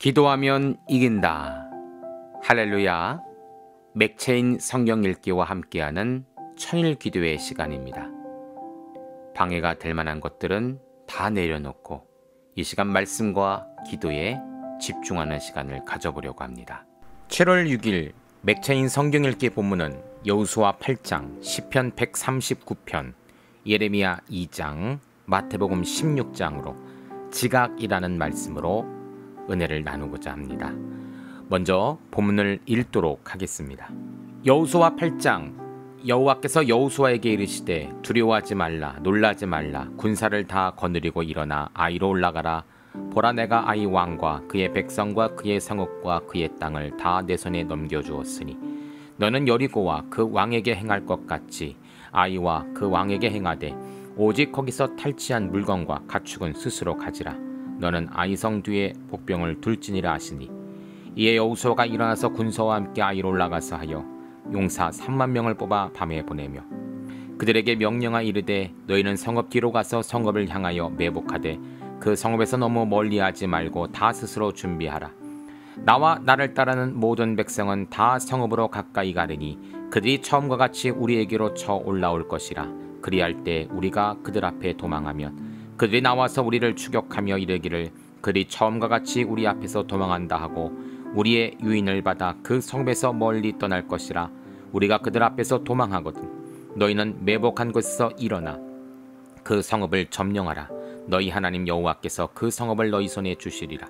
기도하면 이긴다. 할렐루야. 맥체인 성경 읽기와 함께하는 천일 기도의 시간입니다. 방해가 될 만한 것들은 다 내려놓고 이 시간 말씀과 기도에 집중하는 시간을 가져보려고 합니다. 7월 6일 맥체인 성경 읽기 본문은 여호수아 8장, 시편 139편, 예레미야 2장, 마태복음 16장으로 지각이라는 말씀으로 은혜를 나누고자 합니다. 먼저 본문을 읽도록 하겠습니다. 여호수아 8장. 여호와께서 여호수아에게 이르시되 두려워하지 말라, 놀라지 말라. 군사를 다 거느리고 일어나 아이로 올라가라. 보라, 내가 아이 왕과 그의 백성과 그의 성읍과 그의 땅을 다 내 손에 넘겨주었으니 너는 여리고와 그 왕에게 행할 것 같이 아이와 그 왕에게 행하되 오직 거기서 탈취한 물건과 가축은 스스로 가지라. 너는 아이성 뒤에 복병을 둘지니라 하시니 이에 여호수아가 일어나서 군사와 함께 아이로 올라가서 하여 용사 3만 명을 뽑아 밤에 보내며 그들에게 명령하 이르되 너희는 성읍 뒤로 가서 성읍을 향하여 매복하되 그 성읍에서 너무 멀리하지 말고 다 스스로 준비하라. 나와 나를 따르는 모든 백성은 다 성읍으로 가까이 가리니 그들이 처음과 같이 우리에게로 쳐 올라올 것이라. 그리할 때 우리가 그들 앞에 도망하면 그들이 나와서 우리를 추격하며 이르기를 그들이 처음과 같이 우리 앞에서 도망한다 하고 우리의 유인을 받아 그 성읍에서 멀리 떠날 것이라. 우리가 그들 앞에서 도망하거든 너희는 매복한 곳에서 일어나 그 성읍을 점령하라. 너희 하나님 여호와께서 그 성읍을 너희 손에 주시리라.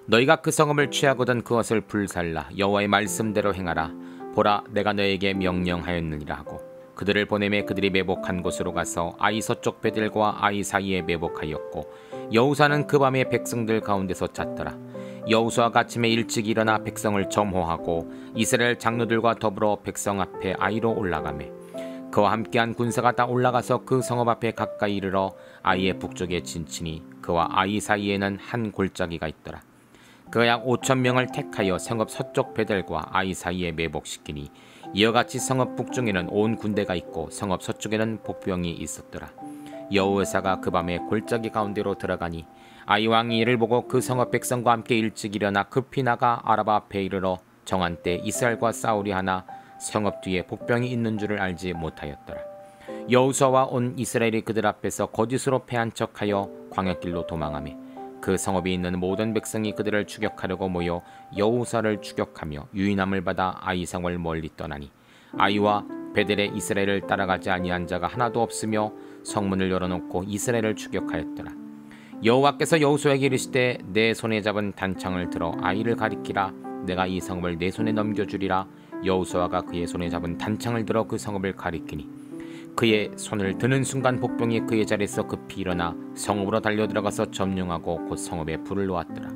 너희가 그 성읍을 취하거든 그것을 불살라. 여호와의 말씀대로 행하라. 보라, 내가 너에게 명령하였느니라 하고 그들을 보내매 그들이 매복한 곳으로 가서 아이 서쪽 베델과 아이 사이에 매복하였고 여호수아는 그 밤에 백성들 가운데서 잤더라. 여호수아가 아침에 일찍 일어나 백성을 점호하고 이스라엘 장로들과 더불어 백성 앞에 아이로 올라가매 그와 함께한 군사가 다 올라가서 그 성읍 앞에 가까이 이르러 아이의 북쪽에 진치니 그와 아이 사이에는 한 골짜기가 있더라. 그가 약 5천 명을 택하여 성읍 서쪽 베델과 아이 사이에 매복시키니 이와 같이 성읍 북쪽에는 온 군대가 있고 성읍 서쪽에는 복병이 있었더라. 여호수아가 그 밤에 골짜기 가운데로 들어가니 아이 왕이 이를 보고 그 성읍 백성과 함께 일찍 일어나 급히 나가 아라바 앞에 이르러 정한 때 이스라엘과 싸우리 하나 성읍 뒤에 복병이 있는 줄을 알지 못하였더라. 여호수아와 온 이스라엘이 그들 앞에서 거짓으로 패한 척하여 광야길로 도망하며 그 성읍이 있는 모든 백성이 그들을 추격하려고 모여 여호수아를 추격하며 유인함을 받아 아이 성을 멀리 떠나니 아이와 베델에 이스라엘을 따라가지 아니한 자가 하나도 없으며 성문을 열어놓고 이스라엘을 추격하였더라. 여호와께서 여호수아에게 이르시되 내 손에 잡은 단창을 들어 아이를 가리키라. 내가 이 성읍을 내 손에 넘겨주리라. 여호수아가 그의 손에 잡은 단창을 들어 그 성읍을 가리키니 그의 손을 드는 순간 복병이 그의 자리에서 급히 일어나 성읍으로 달려들어가서 점령하고 곧 성읍에 불을 놓았더라.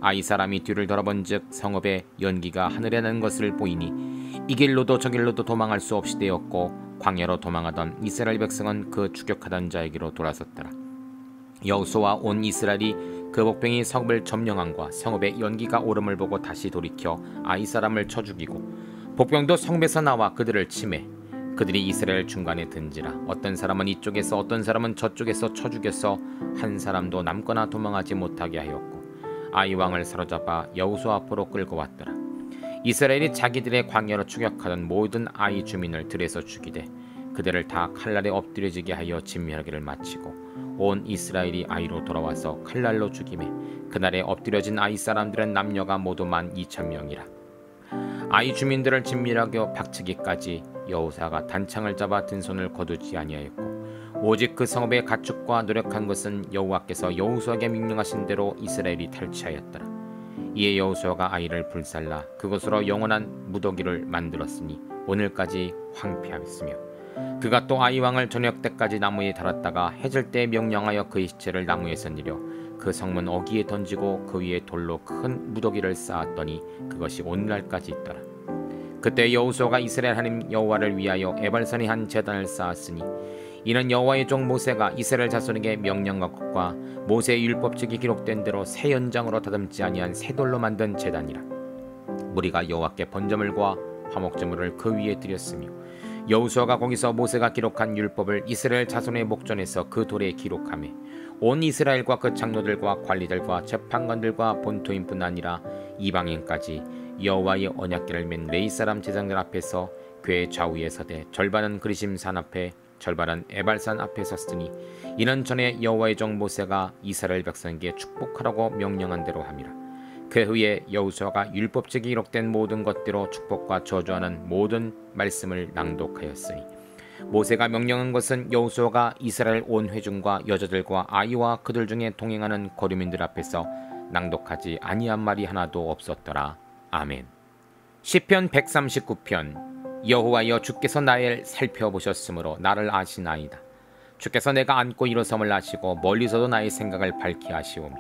아이 사람이 뒤를 돌아본즉 성읍에 연기가 하늘에 나는 것을 보이니 이 길로도 저 길로도 도망할 수 없이 되었고 광야로 도망하던 이스라엘 백성은 그 추격하던 자에게로 돌아섰더라. 여호수아와 온 이스라엘이 그 복병이 성읍을 점령함과 성읍에 연기가 오름을 보고 다시 돌이켜 아이 사람을 쳐 죽이고 복병도 성읍에서 나와 그들을 치매 그들이 이스라엘 중간에 든지라. 어떤 사람은 이쪽에서 어떤 사람은 저쪽에서 쳐 죽여서 한 사람도 남거나 도망하지 못하게 하였고 아이 왕을 사로잡아 여호수아 앞으로 끌고 왔더라. 이스라엘이 자기들의 광야로 추격하던 모든 아이 주민을 들에서 죽이되 그들을 다 칼날에 엎드려지게 하여 진멸하기를 마치고 온 이스라엘이 아이로 돌아와서 칼날로 죽이매 그날에 엎드려진 아이 사람들은 남녀가 모두 12,000명이라. 아이 주민들을 진멸하여 박치기까지 여호수아가 단창을 잡아 든 손을 거두지 아니하였고 오직 그 성읍의 가축과 노력한 것은 여호와께서 여호수아에게 명령하신 대로 이스라엘이 탈취하였더라. 이에 여호수아가 아이를 불살라 그곳으로 영원한 무더기를 만들었으니 오늘까지 황폐하였으며 그가 또 아이 왕을 저녁 때까지 나무에 달았다가 해질 때 명령하여 그의 시체를 나무에서 내려 그 성문 어귀에 던지고 그 위에 돌로 큰 무더기를 쌓았더니 그것이 오늘날까지 있더라. 그때 여호수아가 이스라엘 하나님 여호와를 위하여 에발산에 한 제단을 쌓았으니 이는 여호와의 종 모세가 이스라엘 자손에게 명령한 것과 모세의 율법책이 기록된 대로 새 연장으로 다듬지 아니한 새 돌로 만든 제단이라. 무리가 여호와께 번제물과 화목제물을 그 위에 드렸으며 여호수아가 거기서 모세가 기록한 율법을 이스라엘 자손의 목전에서 그 돌에 기록하며 온 이스라엘과 그 장로들과 관리들과 재판관들과 본토인뿐 아니라 이방인까지 여호와의 언약궤를 맨 레위 사람 제사장들 앞에서 궤 좌우에 서되 절반은 그리심산 앞에 절반은 에발산 앞에 섰으니 이는 전에 여호와의 종 모세가 이스라엘 백성에게 축복하라고 명령한 대로 함이라. 그 후에 여호수아가 율법책에 기록된 모든 것대로 축복과 저주하는 모든 말씀을 낭독하였으니 모세가 명령한 것은 여호수아가 이스라엘 온 회중과 여자들과 아이와 그들 중에 동행하는 거류민들 앞에서 낭독하지 아니한 말이 하나도 없었더라. 아멘. 시편 139편. 여호와여, 주께서 나를 살펴보셨으므로 나를 아시나이다. 주께서 내가 앉고 일어섬을 아시고 멀리서도 나의 생각을 밝히 아시오며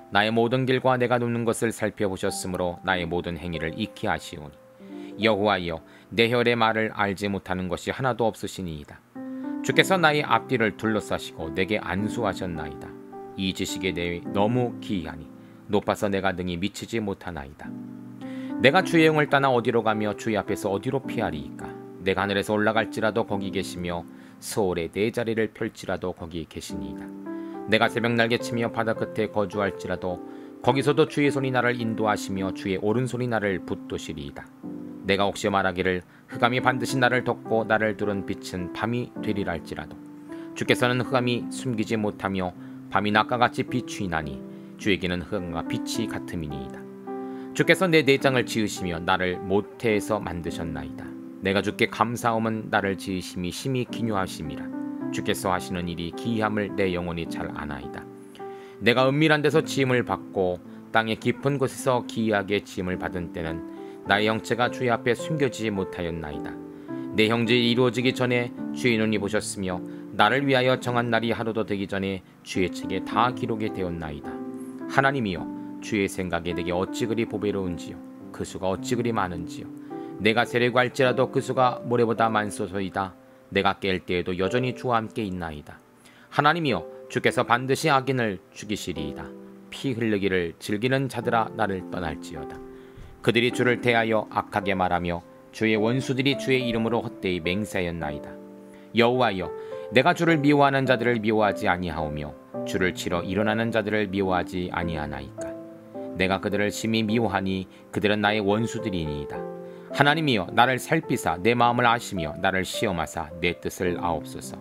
나의 모든 길과 내가 눕는 것을 살펴보셨으므로 나의 모든 행위를 익히 아시오니 여호와여, 내 혈의 말을 알지 못하는 것이 하나도 없으시니이다. 주께서 나의 앞뒤를 둘러싸시고 내게 안수하셨나이다. 이 지식에 대해 너무 기이하니 높아서 내가 능히 미치지 못하나이다. 내가 주의 영을 떠나 어디로 가며 주의 앞에서 어디로 피하리이까. 내가 하늘에서 올라갈지라도 거기 계시며 서울에 내 자리를 펼지라도 거기 계시니이다. 내가 새벽 날개치며 바다 끝에 거주할지라도 거기서도 주의 손이 나를 인도하시며 주의 오른손이 나를 붙드시리이다. 내가 혹시 말하기를 흑암이 반드시 나를 덮고 나를 두른 빛은 밤이 되리라 할지라도 주께서는 흑암이 숨기지 못하며 밤이 낮과 같이 비추이나니 주에게는 흑암과 빛이 같음이니이다. 주께서 내 내장을 지으시며 나를 모태에서 만드셨나이다. 내가 주께 감사함은 나를 지으심이 심히 기묘하심이라. 주께서 하시는 일이 기이함을 내 영혼이 잘 아나이다. 내가 은밀한 데서 지음을 받고 땅의 깊은 곳에서 기이하게 지음을 받은 때는 나의 형체가 주의 앞에 숨겨지지 못하였나이다. 내 형제이 이루어지기 전에 주의 눈이 보셨으며 나를 위하여 정한 날이 하루도 되기 전에 주의 책에 다 기록이 되었나이다. 하나님이여, 주의 생각에 내게 어찌 그리 보배로운지요, 그 수가 어찌 그리 많은지요. 내가 세려고 할지라도 그 수가 모래보다 많소서이다. 내가 깰 때에도 여전히 주와 함께 있나이다. 하나님이여, 주께서 반드시 악인을 죽이시리이다. 피 흘리기를 즐기는 자들아 나를 떠날지어다. 그들이 주를 대하여 악하게 말하며 주의 원수들이 주의 이름으로 헛되이 맹세하였나이다. 여호와여, 내가 주를 미워하는 자들을 미워하지 아니하오며 주를 치러 일어나는 자들을 미워하지 아니하나이까. 내가 그들을 심히 미워하니 그들은 나의 원수들이니이다. 하나님이여, 나를 살피사 내 마음을 아시며 나를 시험하사 내 뜻을 아옵소서.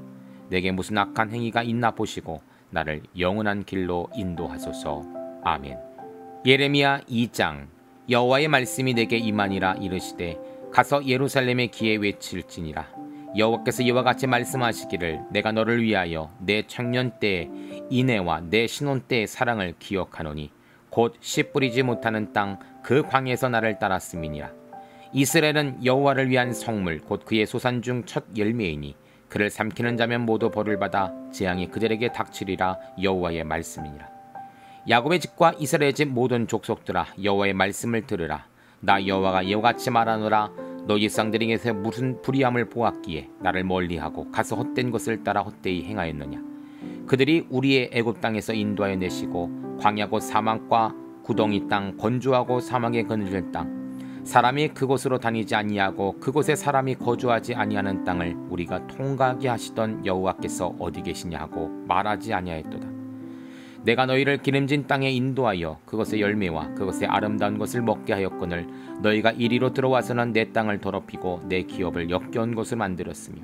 내게 무슨 악한 행위가 있나 보시고 나를 영원한 길로 인도하소서. 아멘. 예레미야 2장. 여호와의 말씀이 내게 임하니라. 이르시되 가서 예루살렘의 기에 외칠지니라. 여호와께서 이와 같이 말씀하시기를 내가 너를 위하여 내 청년 때의 인애와 내 신혼 때의 사랑을 기억하노니 곧 씨 뿌리지 못하는 땅 그 광에서 나를 따랐음이니라. 이스라엘은 여호와를 위한 성물 곧 그의 소산 중 첫 열매이니 그를 삼키는 자면 모두 벌을 받아 재앙이 그들에게 닥치리라. 여호와의 말씀이니라. 야곱의 집과 이스라엘의 집 모든 족속들아, 여호와의 말씀을 들으라. 나 여호와가 이와 같이 말하노라. 너희 쌍들에게서 무슨 불의함을 보았기에 나를 멀리하고 가서 헛된 것을 따라 헛되이 행하였느냐. 그들이 우리의 애굽 땅에서 인도하여 내시고 광야고 사막과 구덩이 땅, 건조하고 사막에 그늘진 땅, 사람이 그곳으로 다니지 아니하고 그곳에 사람이 거주하지 아니하는 땅을 우리가 통과하게 하시던 여호와께서 어디 계시냐 하고 말하지 아니하였도다. 내가 너희를 기름진 땅에 인도하여 그것의 열매와 그것의 아름다운 것을 먹게 하였거늘 너희가 이리로 들어와서는 내 땅을 더럽히고 내 기업을 역겨운 곳을 만들었으며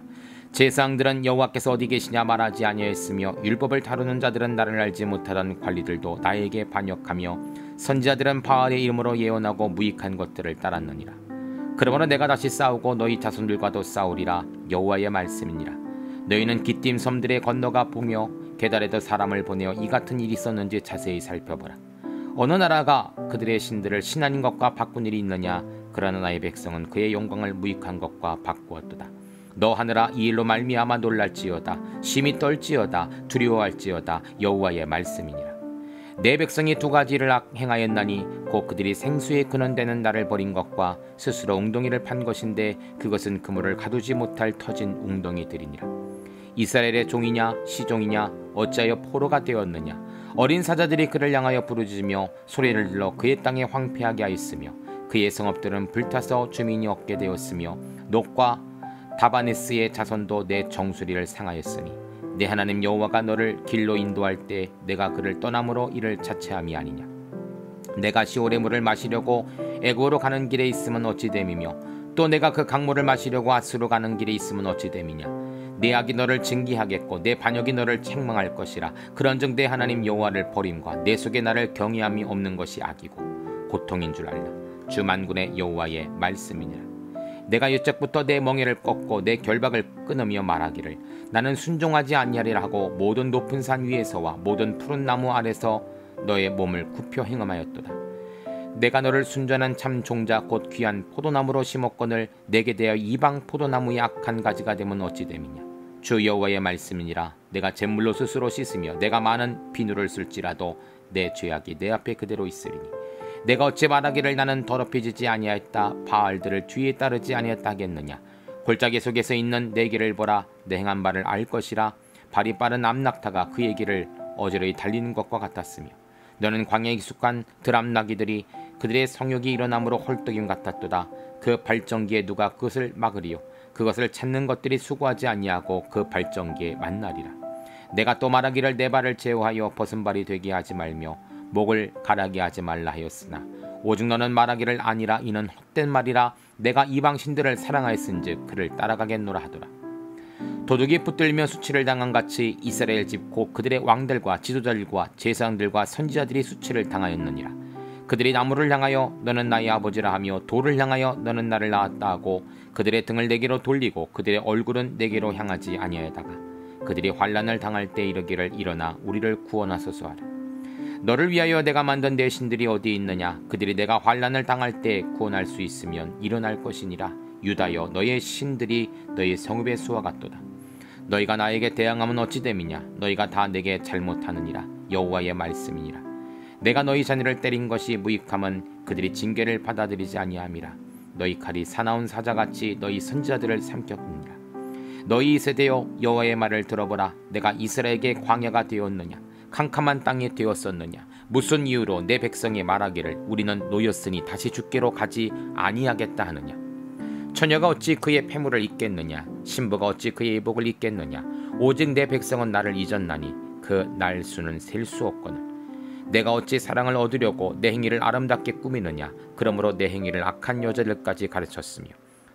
제사장들은 여호와께서 어디 계시냐 말하지 아니하였으며 율법을 다루는 자들은 나를 알지 못하던 관리들도 나에게 반역하며 선지자들은 바알의 이름으로 예언하고 무익한 것들을 따랐느니라. 그러므로 내가 다시 싸우고 너희 자손들과도 싸우리라. 여호와의 말씀이니라. 너희는 기띔 섬들에 건너가 보며 게달에도 사람을 보내어 이 같은 일이 있었는지 자세히 살펴보라. 어느 나라가 그들의 신들을 신하는 것과 바꾼 일이 있느냐. 그러나 나의 백성은 그의 영광을 무익한 것과 바꾸었도다. 너 하늘아, 이 일로 말미암아 놀랄지어다. 심히 떨지어다. 두려워할지어다. 여호와의 말씀이니라. 내 백성이 두 가지를 행하였나니 곧 그들이 생수에 근원되는 나를 버린 것과 스스로 웅덩이를 판 것인데 그것은 그물을 가두지 못할 터진 웅덩이들이니라. 이스라엘의 종이냐 시종이냐 어찌하여 포로가 되었느냐. 어린 사자들이 그를 향하여 부르짖으며 소리를 질러 그의 땅에 황폐하게 하였으며 그의 성읍들은 불타서 주민이 없게 되었으며 녹과 다바네스의 자손도 내 정수리를 상하였으니 내 하나님 여호와가 너를 길로 인도할 때 내가 그를 떠남으로 이를 자체함이 아니냐. 내가 시올의 물을 마시려고 애굽으로 가는 길에 있으면 어찌 됨이며 또 내가 그 강물을 마시려고 아스로 가는 길에 있으면 어찌 됨이냐. 내 악이 너를 징계하겠고 내 반역이 너를 책망할 것이라. 그런즉 내 하나님 여호와를 버림과 내 속에 나를 경외함이 없는 것이 악이고 고통인 줄 알라. 주 만군의 여호와의 말씀이니라. 내가 옛적부터 내 멍에를 꺾고 내 결박을 끊으며 말하기를 나는 순종하지 아니하리라 하고 모든 높은 산 위에서와 모든 푸른 나무 아래서 너의 몸을 굽혀 행함하였도다. 내가 너를 순전한 참 종자 곧 귀한 포도나무로 심었거늘 내게 대하여 이방 포도나무의 악한 가지가 되면 어찌 됨이냐. 주 여호와의 말씀이니라. 내가 잿물로 스스로 씻으며 내가 많은 비누를 쓸지라도 내 죄악이 내 앞에 그대로 있으리니 내가 어찌 말하기를 나는 더럽혀지지 아니하였다 바알들을 뒤에 따르지 아니하였다 하겠느냐. 골짜기 속에서 있는 내 길을 보라. 내 행한 바를 알 것이라. 발이 빠른 암낙타가 그의 길을 어지러이 달리는 것과 같았으며 너는 광야에 익숙한 들암나귀들이 그들의 성욕이 일어남으로 헐떡임 같았도다. 그 발전기에 누가 그것을 막으리요. 그것을 찾는 것들이 수고하지 아니하고 그 발전기에 만나리라. 내가 또 말하기를 내 발을 제어하여 벗은 발이 되게 하지 말며 목을 가라게 하지 말라 하였으나 오직 너는 말하기를 아니라 이는 헛된 말이라. 내가 이방 신들을 사랑하였은즉 그를 따라가겠노라 하더라. 도둑이 붙들며 수치를 당한 같이 이스라엘 집 곧 그들의 왕들과 지도자들과 제사장들과 선지자들이 수치를 당하였느니라. 그들이 나무를 향하여 너는 나의 아버지라 하며 돌을 향하여 너는 나를 낳았다 하고 그들의 등을 내게로 돌리고 그들의 얼굴은 내게로 향하지 아니하다가 그들이 환난을 당할 때 이르기를 일어나 우리를 구원하소서 하라. 너를 위하여 내가 만든 내 신들이 어디 있느냐. 그들이 내가 환난을 당할 때 구원할 수 있으면 일어날 것이니라. 유다여 너의 신들이 너의 성읍의 수와 같도다. 너희가 나에게 대항하면 어찌 됨이냐. 너희가 다 내게 잘못하느니라. 여호와의 말씀이니라. 내가 너희 자녀를 때린 것이 무익함은 그들이 징계를 받아들이지 아니함이라. 너희 칼이 사나운 사자같이 너희 선지자들을 삼켰느니라. 너희 세대여 여호와의 말을 들어보라. 내가 이스라엘에게 광야가 되었느냐. 캄캄한 땅이 되었었느냐. 무슨 이유로 내 백성이 말하기를 우리는 노였으니 다시 주께로 가지 아니하겠다 하느냐. 처녀가 어찌 그의 패물을 입겠느냐. 신부가 어찌 그의 의복을 입겠느냐. 오직 내 백성은 나를 잊었나니 그 날수는 셀 수 없거늘. 내가 어찌 사랑을 얻으려고 내 행위를 아름답게 꾸미느냐. 그러므로 내 행위를 악한 여자들까지 가르쳤으며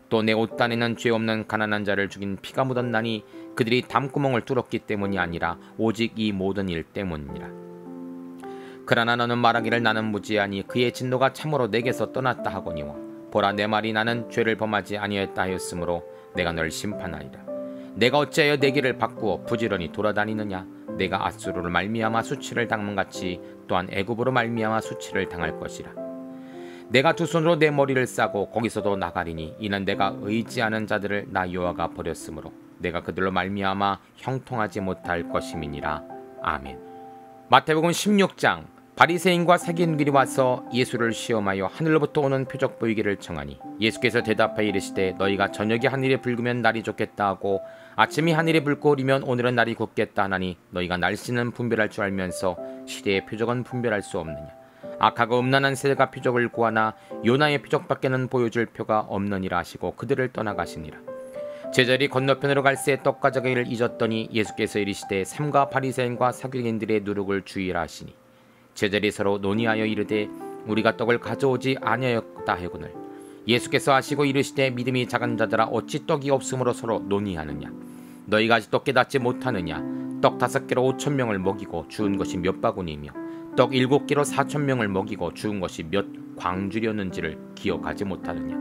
또 내 옷단에는 죄 없는 가난한 자를 죽인 피가 묻었나니 그들이 담구멍을 뚫었기 때문이 아니라 오직 이 모든 일 때문이니라. 그러나 너는 말하기를 나는 무지하니 그의 진노가 참으로 내게서 떠났다 하거니와 보라 내 말이 나는 죄를 범하지 아니했다 하였으므로 내가 널 심판하리라. 내가 어찌하여 내 길을 바꾸어 부지런히 돌아다니느냐. 내가 아수르로 말미암아 수치를 당한 같이 또한 애굽으로 말미암아 수치를 당할 것이라. 내가 두 손으로 내 머리를 싸고 거기서도 나가리니 이는 내가 의지하는 자들을 나 여호와가 버렸으므로 내가 그들로 말미암아 형통하지 못할 것임이니라. 아멘. 마태복음 16장. 바리새인과 사기꾼들이 와서 예수를 시험하여 하늘로부터 오는 표적 보이기를 청하니 예수께서 대답하여 이르시되 너희가 저녁에 하늘이 붉으면 날이 좋겠다 하고 아침이 하늘이 붉고 흐리면 오늘은 날이 곱겠다 하나니 너희가 날씨는 분별할 줄 알면서 시대의 표적은 분별할 수 없느냐. 악하고 음란한 세대가 표적을 구하나 요나의 표적밖에는 보여줄 표가 없느니라 하시고 그들을 떠나가시니라. 제자들이 건너편으로 갈새 떡 가져가기를 잊었더니 예수께서 이르시되 삼가 바리새인과 사기꾼들의 누룩을 주의라 하시니 제자들이 서로 논의하여 이르되 우리가 떡을 가져오지 아니하였다 하거늘 예수께서 하시고 이르시되 믿음이 작은 자들아 어찌 떡이 없으므로 서로 논의하느냐. 너희가 아직도 깨닫지 못하느냐. 떡 5개로 5,000명을 먹이고 주운 것이 몇 바구니이며 떡 7개로 4,000명을 먹이고 주운 것이 몇 광주렸는지를 기억하지 못하느냐.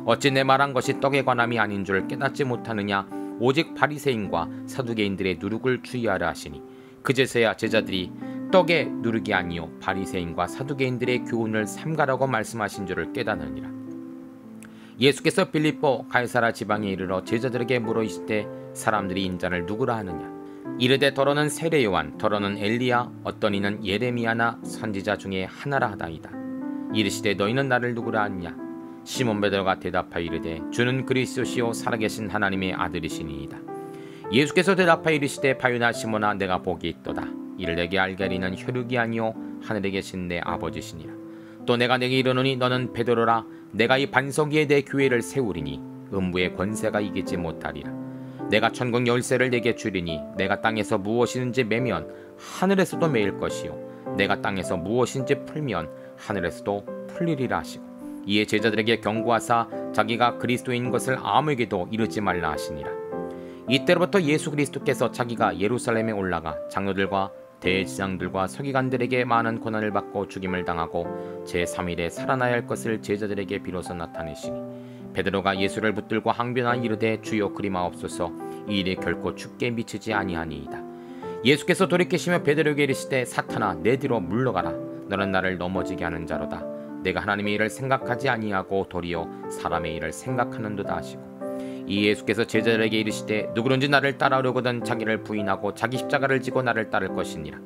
어찌 내 말한 것이 떡에 관함이 아닌 줄 깨닫지 못하느냐. 오직 바리새인과 사두개인들의 누룩을 주의하라 하시니 그제서야 제자들이 떡의 누룩이 아니요 바리새인과 사두개인들의 교훈을 삼가라고 말씀하신 줄을 깨닫느니라. 예수께서 빌립보 가이사라 지방에 이르러 제자들에게 물으시되 사람들이 인자를 누구라 하느냐. 이르되 더러는 세례 요한 더러는 엘리야 어떤 이는 예레미야나 선지자 중에 하나라 하다이다. 이르시되 너희는 나를 누구라 하느냐. 시몬 베드로가 대답하여 이르되 주는 그리스도시요 살아계신 하나님의 아들이시니이다. 예수께서 대답하여 이르시되 바요나 시몬아 내가 복이 있도다. 이를 내게 알게 하리는 혈육이 아니요 하늘에 계신 내 아버지시니라. 또 내가 내게 이르노니 너는 베드로라. 내가 이 반석 위에 내 교회를 세우리니 음부의 권세가 이기지 못하리라. 내가 천국 열쇠를 내게 주리니 내가 땅에서 무엇이든지 매면 하늘에서도 매일 것이요 내가 땅에서 무엇인지 풀면 하늘에서도 풀리리라 하시고 이에 제자들에게 경고하사 자기가 그리스도인 것을 아무에게도 이르지 말라 하시니라. 이때로부터 예수 그리스도께서 자기가 예루살렘에 올라가 장로들과 대제사장들과 서기관들에게 많은 고난을 받고 죽임을 당하고 제3일에 살아나야 할 것을 제자들에게 비로소 나타내시니 베드로가 예수를 붙들고 항변하여 이르되 주여 그리마옵소서 이 일에 결코 죽게 미치지 아니하니이다. 예수께서 돌이키시며 베드로에게 이르시되 사탄아 내 뒤로 물러가라 너는 나를 넘어지게 하는 자로다. 내가 하나님의 일을 생각하지 아니하고 도리어 사람의 일을 생각하는도다 하시고 이 예수께서 제자들에게 이르시되 누구든지 나를 따라오려거든 자기를 부인하고 자기 십자가를 지고 나를 따를 것이니라.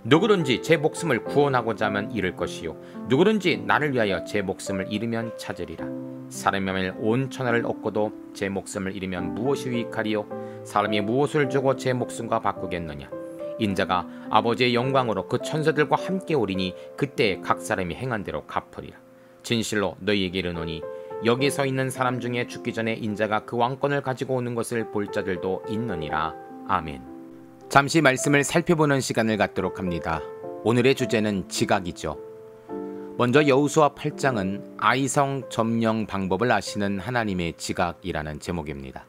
누구든지 제 목숨을 구원하고자 하면 잃을 것이요 누구든지 나를 위하여 제 목숨을 잃으면 찾으리라. 사람이 만일 온 천하를 얻고도 제 목숨을 잃으면 무엇이 유익하리요 사람이 무엇을 주고 제 목숨과 바꾸겠느냐. 인자가 아버지의 영광으로 그 천사들과 함께 오리니 그때 각 사람이 행한 대로 갚으리라. 진실로 너희에게 이르노니 여기 서 있는 사람 중에 죽기 전에 인자가 그 왕권을 가지고 오는 것을 볼 자들도 있느니라. 아멘. 잠시 말씀을 살펴보는 시간을 갖도록 합니다. 오늘의 주제는 지각이죠. 먼저 여호수아 8장은 아이성 점령 방법을 아시는 하나님의 지각이라는 제목입니다.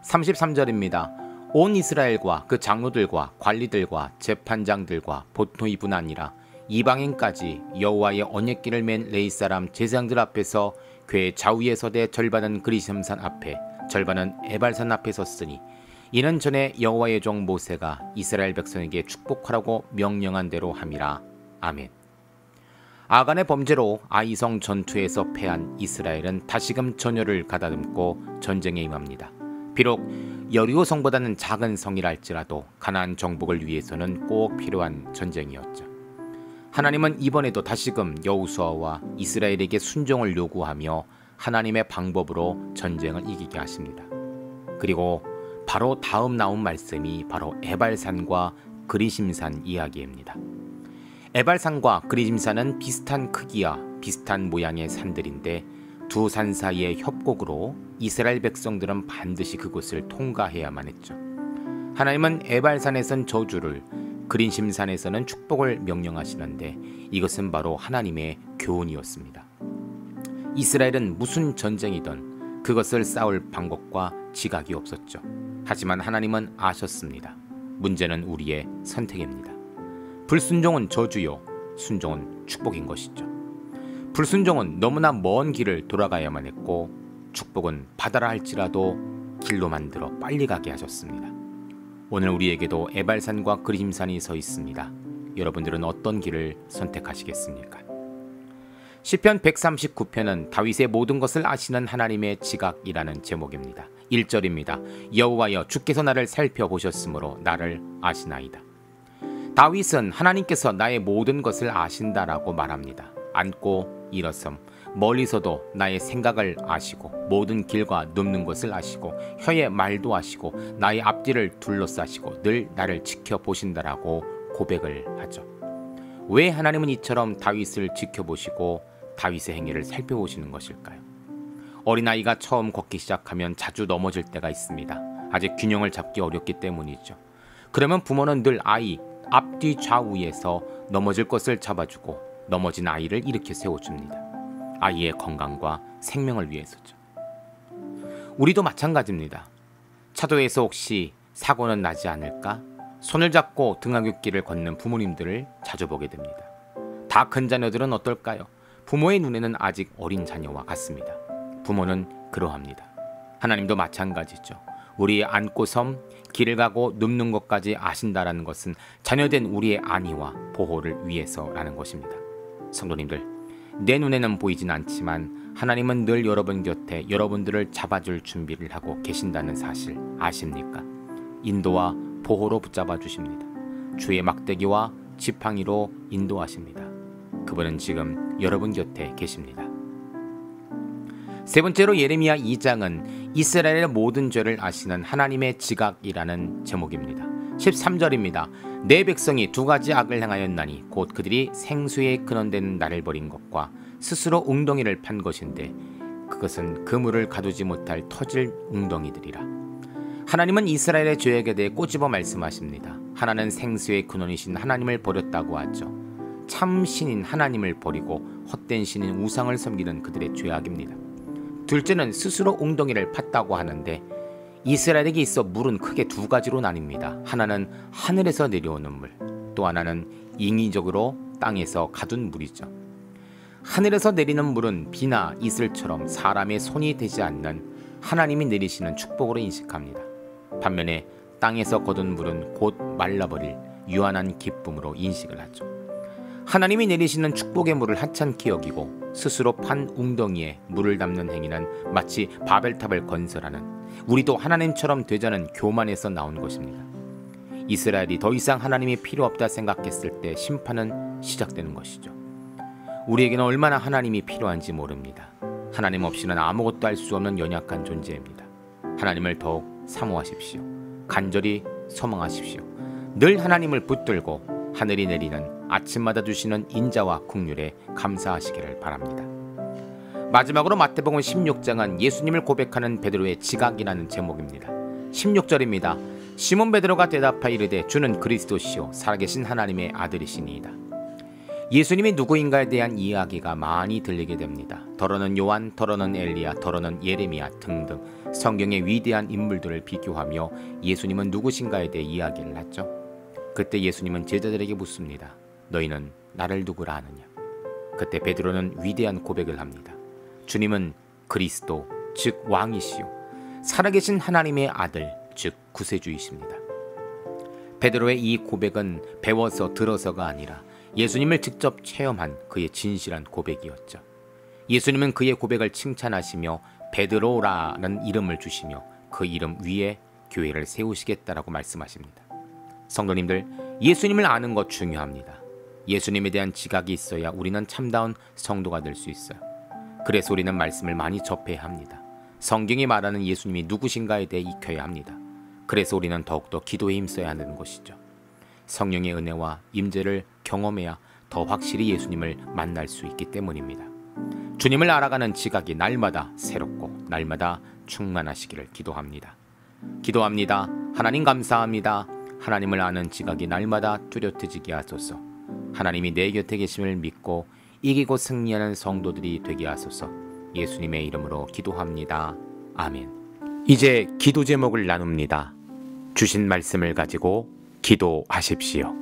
33절입니다. 온 이스라엘과 그 장로들과 관리들과 재판장들과 보토이뿐 아니라 이방인까지 여호와의 언약궤를 맨 레위 사람 제사장들 앞에서 궤 좌우에 서되 절반은 그리심산 앞에 절반은 에발산 앞에 섰으니 이는 전에 여호와의 종 모세가 이스라엘 백성에게 축복하라고 명령한 대로 함이라. 아멘. 아간의 범죄로 아이성 전투에서 패한 이스라엘은 다시금 전열을 가다듬고 전쟁에 임합니다. 비록 여리고 성보다는 작은 성이라 할지라도 가나안 정복을 위해서는 꼭 필요한 전쟁이었죠. 하나님은 이번에도 다시금 여호수아와 이스라엘에게 순종을 요구하며 하나님의 방법으로 전쟁을 이기게 하십니다. 그리고 바로 다음 나온 말씀이 바로 에발산과 그리심산 이야기입니다. 에발산과 그리심산은 비슷한 크기와 비슷한 모양의 산들인데 두 산 사이의 협곡으로 이스라엘 백성들은 반드시 그곳을 통과해야만 했죠. 하나님은 에발산에선 저주를, 그리심산에서는 축복을 명령하시는데 이것은 바로 하나님의 교훈이었습니다. 이스라엘은 무슨 전쟁이든 그것을 싸울 방법과 지각이 없었죠. 하지만 하나님은 아셨습니다. 문제는 우리의 선택입니다. 불순종은 저주요, 순종은 축복인 것이죠. 불순종은 너무나 먼 길을 돌아가야만 했고 축복은 받아라 할지라도 길로 만들어 빨리 가게 하셨습니다. 오늘 우리에게도 에발산과 그리심산이 서 있습니다. 여러분들은 어떤 길을 선택하시겠습니까? 시편 139편은 다윗의 모든 것을 아시는 하나님의 지각이라는 제목입니다. 1절입니다. 여호와여 주께서 나를 살펴보셨으므로 나를 아시나이다. 다윗은 하나님께서 나의 모든 것을 아신다라고 말합니다. 앉고 일어섬, 멀리서도 나의 생각을 아시고 모든 길과 눕는 것을 아시고 혀의 말도 아시고 나의 앞뒤를 둘러싸시고 늘 나를 지켜보신다라고 고백을 하죠. 왜 하나님은 이처럼 다윗을 지켜보시고 다윗의 행위를 살펴보시는 것일까요? 어린아이가 처음 걷기 시작하면 자주 넘어질 때가 있습니다. 아직 균형을 잡기 어렵기 때문이죠. 그러면 부모는 늘 아이 앞뒤 좌우에서 넘어질 것을 잡아주고 넘어진 아이를 일으켜 세워줍니다. 아이의 건강과 생명을 위해서죠. 우리도 마찬가지입니다. 차도에서 혹시 사고는 나지 않을까? 손을 잡고 등하굣길을 걷는 부모님들을 자주 보게 됩니다. 다 큰 자녀들은 어떨까요? 부모의 눈에는 아직 어린 자녀와 같습니다. 부모는 그러합니다. 하나님도 마찬가지죠. 우리의 앉고섬, 길을 가고 눕는 것까지 아신다라는 것은 자녀된 우리의 안위와 보호를 위해서라는 것입니다. 성도님들, 내 눈에는 보이진 않지만 하나님은 늘 여러분 곁에 여러분들을 잡아줄 준비를 하고 계신다는 사실 아십니까? 인도와 보호로 붙잡아 주십니다. 주의 막대기와 지팡이로 인도하십니다. 그분은 지금 여러분 곁에 계십니다. 세 번째로 예레미야 2장은 이스라엘의 모든 죄를 아시는 하나님의 지각이라는 제목입니다. 13절입니다. 내 백성이 두 가지 악을 행하였나니 곧 그들이 생수에 근원되는 나를 버린 것과 스스로 웅덩이를 판 것인데 그것은 그물을 가두지 못할 터질 웅덩이들이라. 하나님은 이스라엘의 죄악에 대해 꼬집어 말씀하십니다. 하나는 생수의 근원이신 하나님을 버렸다고 하죠. 참 신인 하나님을 버리고 헛된 신인 우상을 섬기는 그들의 죄악입니다. 둘째는 스스로 웅덩이를 팠다고 하는데 이스라엘에게 있어 물은 크게 두 가지로 나뉩니다. 하나는 하늘에서 내려오는 물, 또 하나는 인위적으로 땅에서 가둔 물이죠. 하늘에서 내리는 물은 비나 이슬처럼 사람의 손이 되지 않는 하나님이 내리시는 축복으로 인식합니다. 반면에 땅에서 거둔 물은 곧 말라버릴 유한한 기쁨으로 인식을 하죠. 하나님이 내리시는 축복의 물을 하찮게 여기고 스스로 판 웅덩이에 물을 담는 행위는 마치 바벨탑을 건설하는 우리도 하나님처럼 되자는 교만에서 나온 것입니다. 이스라엘이 더 이상 하나님이 필요 없다 생각했을 때 심판은 시작되는 것이죠. 우리에게는 얼마나 하나님이 필요한지 모릅니다. 하나님 없이는 아무것도 할 수 없는 연약한 존재입니다. 하나님을 더욱 사모하십시오. 간절히 소망하십시오. 늘 하나님을 붙들고 하늘이 내리는 아침마다 주시는 인자와 긍휼에 감사하시기를 바랍니다. 마지막으로 마태복음 16장은 예수님을 고백하는 베드로의 지각이라는 제목입니다. 16절입니다. 시몬 베드로가 대답하여 이르되 주는 그리스도시요 살아계신 하나님의 아들이시니이다. 예수님이 누구인가에 대한 이야기가 많이 들리게 됩니다. 더러는 요한, 더러는 엘리야, 더러는 예레미야 등등 성경의 위대한 인물들을 비교하며 예수님은 누구신가에 대해 이야기를 하죠. 그때 예수님은 제자들에게 묻습니다. 너희는 나를 누구라 하느냐? 그때 베드로는 위대한 고백을 합니다. 주님은 그리스도, 즉 왕이시요 살아계신 하나님의 아들, 즉 구세주이십니다. 베드로의 이 고백은 배워서 들어서가 아니라 예수님을 직접 체험한 그의 진실한 고백이었죠. 예수님은 그의 고백을 칭찬하시며 베드로라는 이름을 주시며 그 이름 위에 교회를 세우시겠다라고 말씀하십니다. 성도님들, 예수님을 아는 것 중요합니다. 예수님에 대한 지각이 있어야 우리는 참다운 성도가 될 수 있어요. 그래서 우리는 말씀을 많이 접해야 합니다. 성경이 말하는 예수님이 누구신가에 대해 익혀야 합니다. 그래서 우리는 더욱더 기도에 힘써야 하는 것이죠. 성령의 은혜와 임재를 경험해야 더 확실히 예수님을 만날 수 있기 때문입니다. 주님을 알아가는 지각이 날마다 새롭고 날마다 충만하시기를 기도합니다. 하나님 감사합니다. 하나님을 아는 지각이 날마다 뚜렷해지게 하소서. 하나님이 내 곁에 계심을 믿고 이기고 승리하는 성도들이 되게 하소서. 예수님의 이름으로 기도합니다. 아멘. 이제 기도 제목을 나눕니다. 주신 말씀을 가지고 기도하십시오.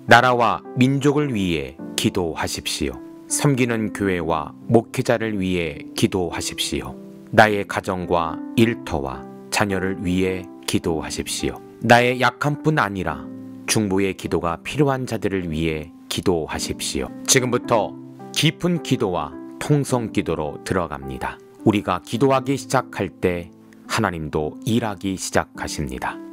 나라와 민족을 위해 기도하십시오. 섬기는 교회와 목회자를 위해 기도하십시오. 나의 가정과 일터와 자녀를 위해 기도하십시오. 나의 약함뿐 아니라 중보의 기도가 필요한 자들을 위해 기도하십시오. 지금부터 깊은 기도와 통성 기도로 들어갑니다. 우리가 기도하기 시작할 때 하나님도 일하기 시작하십니다.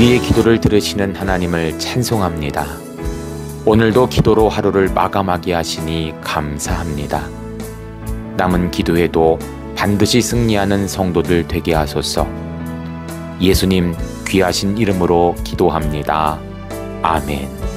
우리의 기도를 들으시는 하나님을 찬송합니다. 오늘도 기도로 하루를 마감하게 하시니 감사합니다. 남은 기도에도 반드시 승리하는 성도들 되게 하소서. 예수님 귀하신 이름으로 기도합니다. 아멘.